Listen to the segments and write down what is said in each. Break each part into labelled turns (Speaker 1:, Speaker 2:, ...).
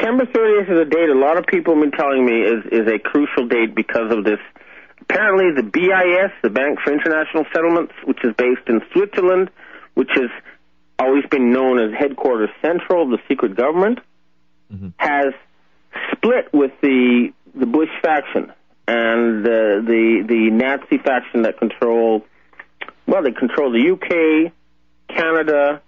Speaker 1: September 30th is a date a lot of people have been telling me is a crucial date because of this. Apparently the BIS, the Bank for International Settlements, which is based in Switzerland, which has always been known as headquarters central of the secret government, has split with the Bush faction and the Nazi faction that they control the UK, Canada,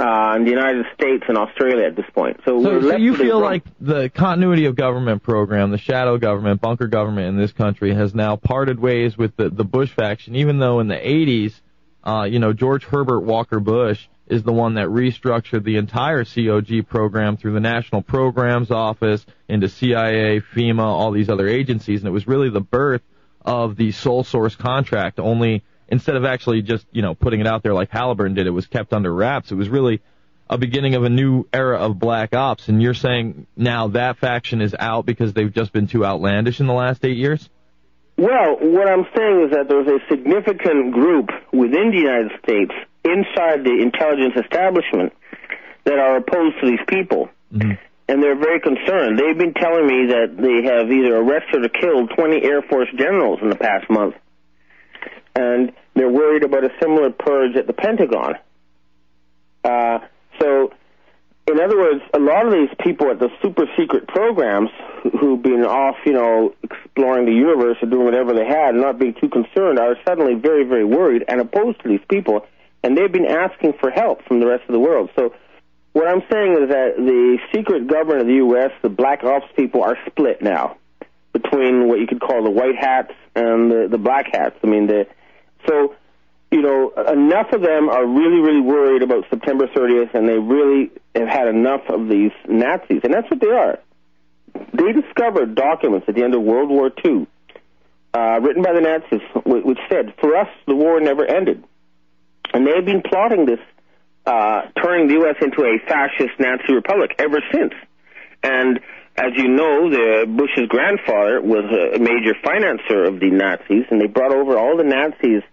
Speaker 1: and the United States and Australia at this point. So
Speaker 2: you feel like the continuity of government program, the shadow government, bunker government in this country has now parted ways with the Bush faction, even though in the 80s, George Herbert Walker Bush is the one that restructured the entire COG program through the National Programs Office into CIA, FEMA, all these other agencies, and it was really the birth of the sole source contract, only instead of actually just, putting it out there like Halliburton did, it was kept under wraps. It was really a beginning of a new era of black ops, and you're saying now that faction is out because they've just been too outlandish in the last 8 years?
Speaker 1: Well, what I'm saying is that there's a significant group within the United States, inside the intelligence establishment, that are opposed to these people. And they're very concerned. They've been telling me that they have either arrested or killed 20 Air Force generals in the past month. And they're worried about a similar purge at the Pentagon. So, in other words, a lot of these people at the super secret programs who've been off, exploring the universe or doing whatever they had and not being too concerned are suddenly very, very worried and opposed to these people, and they've been asking for help from the rest of the world. So what I'm saying is that the secret government of the U.S., the black ops people, are split now between what you could call the white hats and the black hats. Enough of them are really, really worried about September 30th, and they really have had enough of these Nazis, and that's what they are. They discovered documents at the end of World War II, written by the Nazis, which said, "For us, the war never ended." And they've been plotting this, turning the U.S. into a fascist Nazi republic ever since. And as you know, Bush's grandfather was a major financer of the Nazis, and they brought over all the Nazis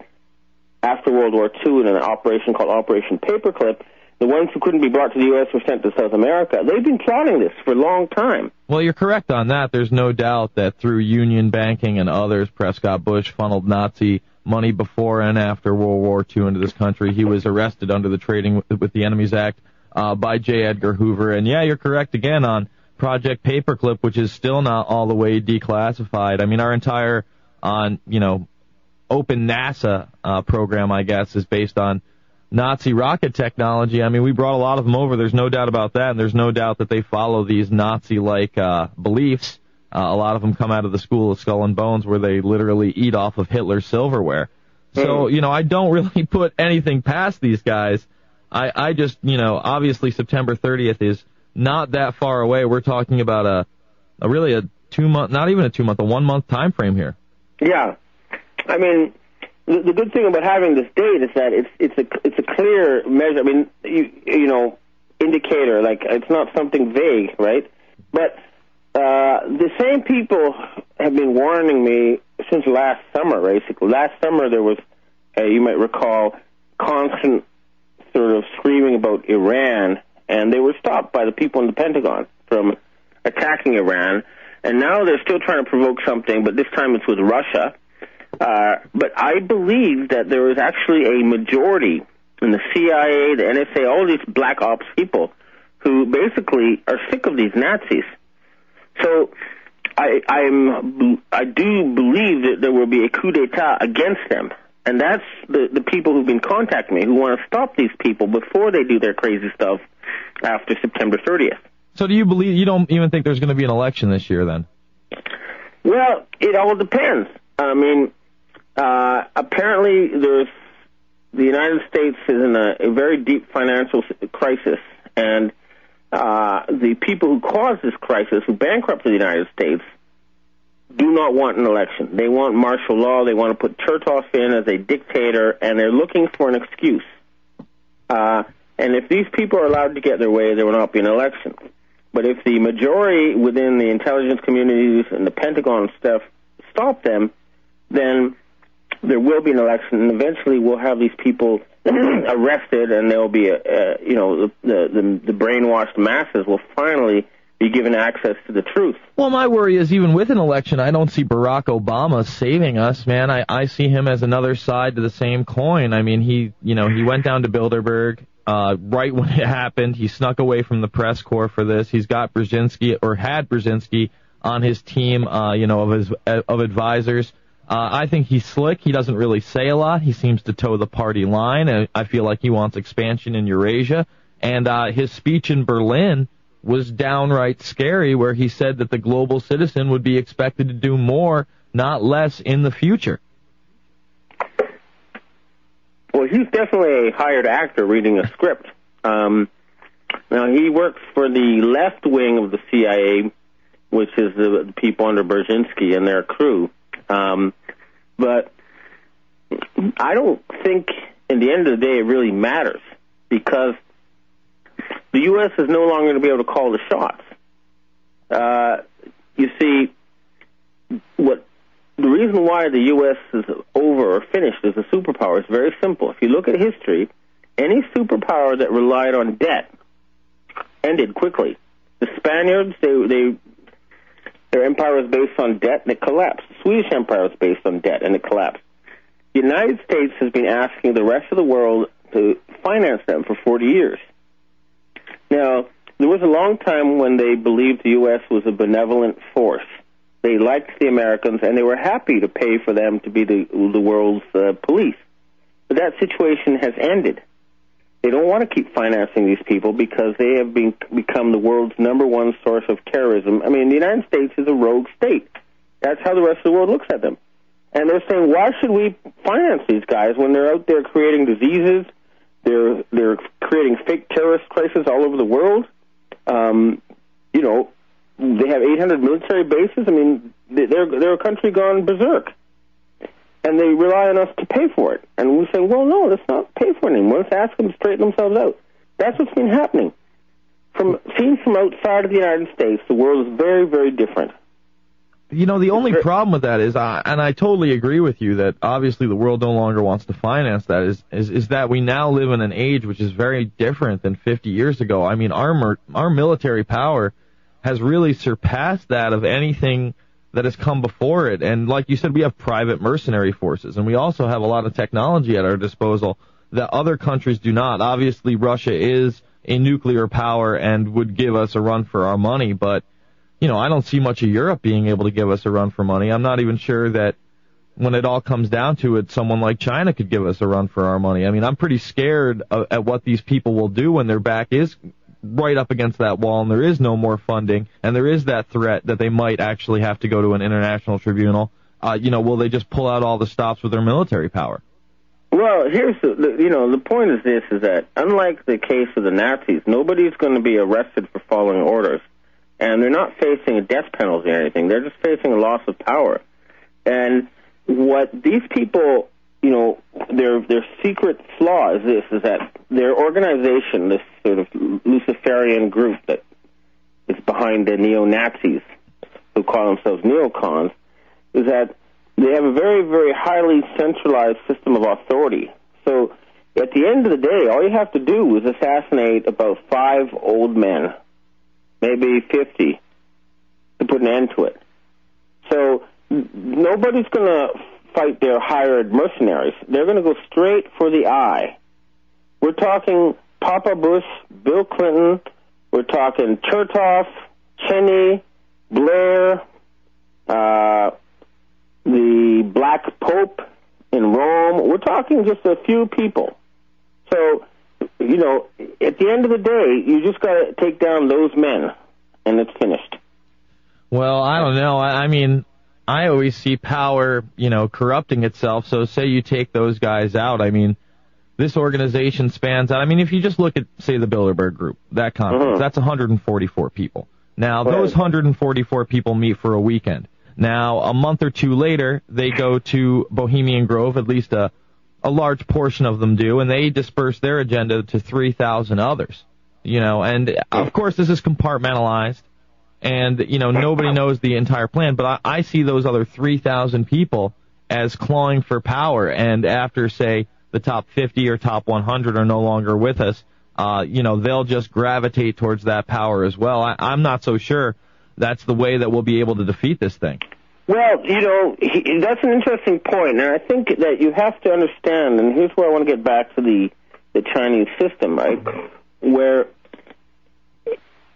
Speaker 1: after World War II in an operation called Operation Paperclip. The ones who couldn't be brought to the U.S. were sent to South America. They've been plotting this for a long time.
Speaker 2: Well, you're correct on that. There's no doubt that through union banking and others, Prescott Bush funneled Nazi money before and after World War II into this country. He was arrested under the Trading with the Enemies Act by J. Edgar Hoover. And, yeah, you're correct again on Project Paperclip, which is still not all the way declassified. I mean, our entire, open NASA program, I guess, is based on Nazi rocket technology. I mean, we brought a lot of them over. There's no doubt about that, and there's no doubt that they follow these Nazi-like beliefs. A lot of them come out of the School of Skull and Bones, where they literally eat off of Hitler's silverware. So, I don't really put anything past these guys. I just, obviously September 30th is not that far away. We're talking about a 2-month, not even a 2-month, a 1-month time frame here.
Speaker 1: Yeah. I mean, the good thing about having this date is that it's a clear measure. I mean, indicator. Like, it's not something vague, right? But the same people have been warning me since last summer. Basically, last summer there was, you might recall, constant sort of screaming about Iran, and they were stopped by the people in the Pentagon from attacking Iran. And now they're still trying to provoke something, but this time it's with Russia. But I believe that there is actually a majority in the CIA, the NSA, all these black ops people who basically are sick of these Nazis. So I do believe that there will be a coup d'etat against them. And that's the people who've been contacting me, who want to stop these people before they do their crazy stuff after September 30th.
Speaker 2: So do you believe, you don't even think there's going to be an election this year then?
Speaker 1: Well, it all depends. I mean, apparently the United States is in a very deep financial crisis, and the people who caused this crisis, who bankrupted the United States, do not want an election. They want martial law. They want to put Chertoff in as a dictator, and they're looking for an excuse. And if these people are allowed to get their way, there will not be an election. But if the majority within the intelligence communities and the Pentagon and stuff stop them, then there will be an election, and eventually we'll have these people arrested, and there will be the brainwashed masses will finally be given access to the truth.
Speaker 2: Well, my worry is even with an election, I don't see Barack Obama saving us, man. I see him as another side to the same coin. I mean, he went down to Bilderberg right when it happened. He snuck away from the press corps for this. He's got Brzezinski, or had Brzezinski, on his team, of advisors. I think he's slick. He doesn't really say a lot. He seems to toe the party line. I feel like he wants expansion in Eurasia. And his speech in Berlin was downright scary, where he said that the global citizen would be expected to do more, not less, in the future.
Speaker 1: Well, he's definitely a hired actor reading a script. Now, he works for the left wing of the CIA, which is the people under Brzezinski and their crew. But I don't think, in the end of the day, it really matters, because the U.S. is no longer going to be able to call the shots. You see, the reason why the U.S. is over or finished as a superpower is very simple. If you look at history, any superpower that relied on debt ended quickly. The Spaniards, their empire was based on debt, and it collapsed. The Swedish empire was based on debt, and it collapsed. The United States has been asking the rest of the world to finance them for 40 years. Now, there was a long time when they believed the U.S. was a benevolent force. They liked the Americans, and they were happy to pay for them to be the world's police. But that situation has ended. They don't want to keep financing these people because they have become the world's number one source of terrorism. I mean, the United States is a rogue state. That's how the rest of the world looks at them. And they're saying, why should we finance these guys when they're out there creating diseases? They're creating fake terrorist crises all over the world. They have 800 military bases. I mean, they're a country gone berserk. And they rely on us to pay for it. And we say, well, no, let's not pay for it anymore. Let's ask them to straighten themselves out. That's what's been happening. Seen from outside of the United States, the world is very, very different.
Speaker 2: The only problem with that is, and I totally agree with you, that obviously the world no longer wants to finance that, is that we now live in an age which is very different than 50 years ago. I mean, our military power has really surpassed that of anything that has come before it. And like you said, we have private mercenary forces, and we also have a lot of technology at our disposal that other countries do not. Obviously, Russia is a nuclear power and would give us a run for our money, but I don't see much of Europe being able to give us a run for money. I'm not even sure that when it all comes down to it, someone like China could give us a run for our money. I mean, I'm pretty scared at what these people will do when their back is right up against that wall and there is no more funding and there is that threat that they might actually have to go to an international tribunal. Will they just pull out all the stops with their military power?
Speaker 1: Well, here's the point is this, is that unlike the case of the Nazis, nobody's going to be arrested for following orders. And they're not facing a death penalty or anything. They're just facing a loss of power. And what these people, their secret flaw is this, is that their organization, this sort of Luciferian group that is behind the neo-Nazis, who call themselves neocons, is that they have a very, very highly centralized system of authority. So at the end of the day, all you have to do is assassinate about 5 old men, maybe 50, to put an end to it. So nobody's going to fight their hired mercenaries. They're going to go straight for the eye. We're talking Papa Bush, Bill Clinton, we're talking Chertoff, Cheney, Blair, the Black Pope in Rome. We're talking just a few people. So, at the end of the day, you just got to take down those men, and it's finished.
Speaker 2: Well, I don't know. I mean, I always see power, corrupting itself. So say you take those guys out. I mean, this organization spans out. I mean, if you just look at, say, the Bilderberg Group, that conference, that's 144 people. Now, those 144 people meet for a weekend. Now, a month or two later, they go to Bohemian Grove, at least a large portion of them do, and they disperse their agenda to 3,000 others. And of course this is compartmentalized, and, nobody knows the entire plan, but I see those other 3,000 people as clawing for power, and after, say, the top 50 or top 100 are no longer with us, they'll just gravitate towards that power as well. I'm not so sure that's the way that we'll be able to defeat this thing.
Speaker 1: Well, that's an interesting point, and I think that you have to understand, and here's where I want to get back to the Chinese system, right, where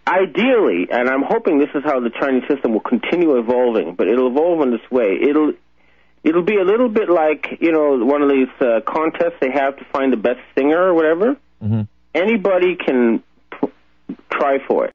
Speaker 1: ideally, and I'm hoping this is how the Chinese system will continue evolving, but it'll evolve in this way. It'll be a little bit like, one of these contests they have to find the best singer or whatever.
Speaker 2: Mm-hmm.
Speaker 1: Anybody can try for it.